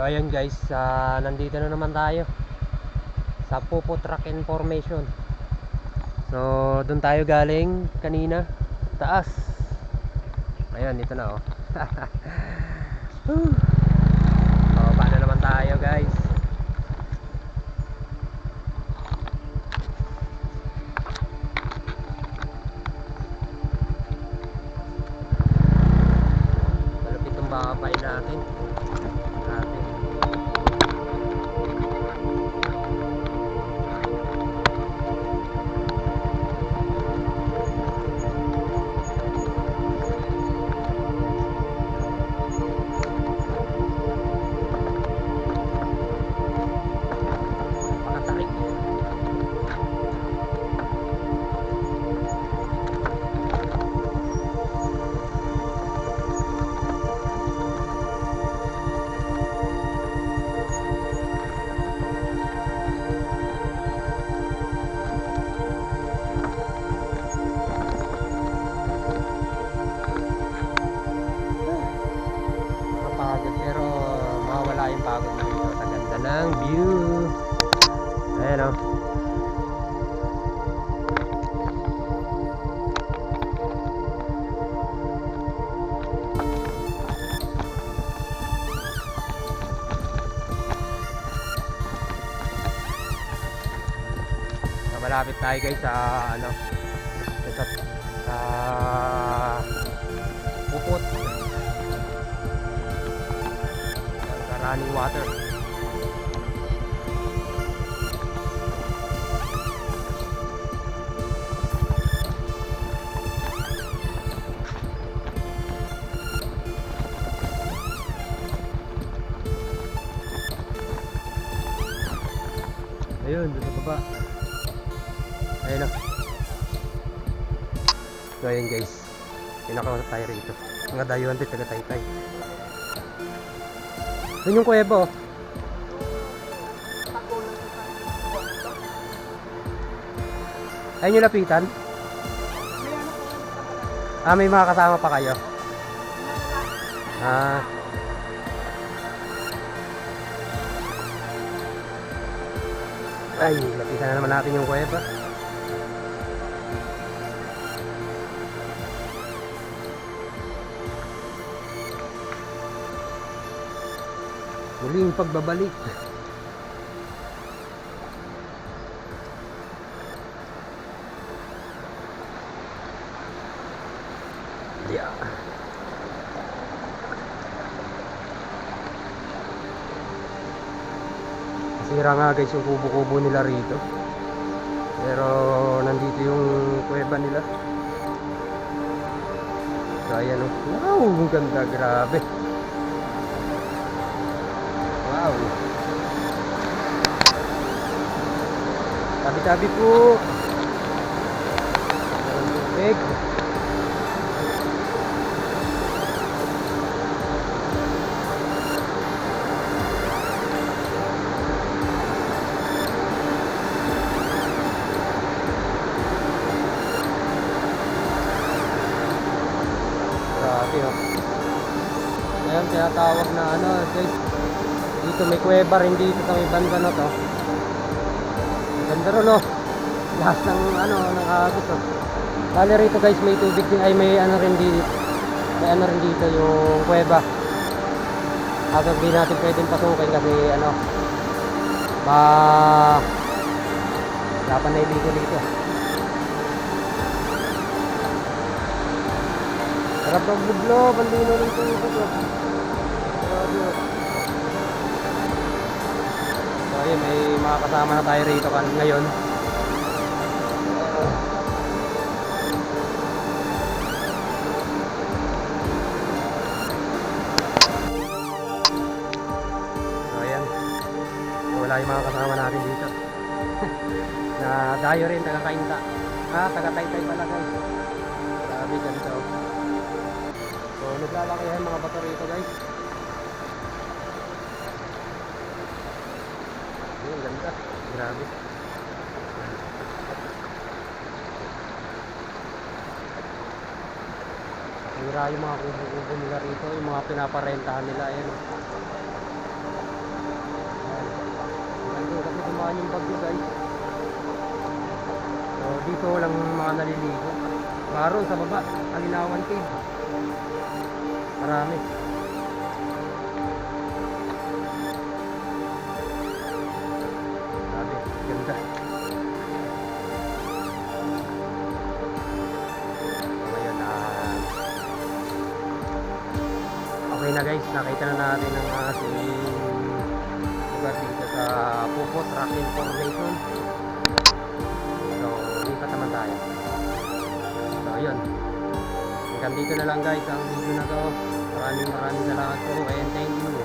ayun guys, nandito na naman tayo sa Pupo Truck Information. So doon tayo galing kanina, taas. Ayun, dito na oh. Baba na naman tayo guys. Malupit yung bakabay natin. Grabe. Pakatarik. Pagod pero mawawala yung pagod mo dito sa ganda ng view. Ayan o. Malapit tayo guys sa ano, sa Pupot, sa running water. Ayun, doon sa baba. Ayun o. So ayun guys, pinakausap tayo rito. Mga dayuhan din, taga-Taytay. Doon yung kuweba oh. Ayun yung lapitan. May mga kasama pa kayo. Ay, lapitan na naman natin yung kuweba. Muling pagbabalik. Yeah. Sira nga guys yung kubo-kubo nila rito. Pero nandito yung kuweba nila. So ayan o. Wow, ang ganda, grabe. Wow. Tabi-tabi po. Ang tubig. Grabe oh. Ayan, tinatawag na ano guys. Dito may kuweba rin dito sa may banda na to. Ganda rin oh. Lahat ng ano, ng agos oh. Bali rito guys, may tubig din, ay may ano rin dito. May ano rin dito yung kuweba. Agad di natin pwedeng pasukin kasi ano, lapan na ibig dito. Sarap ng budlo, bandino rin ito ito. Grabe oh. So ayun, may mga kasama na tayo rito ngayon. So ayan, wala yung mga kasama natin dito. Na dayo rin, taga-Kainta. Taga-Taytay pala guys. Grabe, ganito. So naglalaki yan mga bato rito guys. Ayun, ganda. Grabe. Hira yung mga kubo-kubo nila rito, yung mga pinaparentahan nila. Ayan. dumaan yung bagyo guys. So dito lang mga naliligo. Baro sa baba, Alinawan Cave. Marami. Grabe, ganda. Ngayon okay na guys, nakita na natin ang ating lugar dito sa Pupot Rock Formation. So, lipat naman tayo. So, ayun. Hanggang dito na lang guys ang video na to. Maraming salamat po and thank you.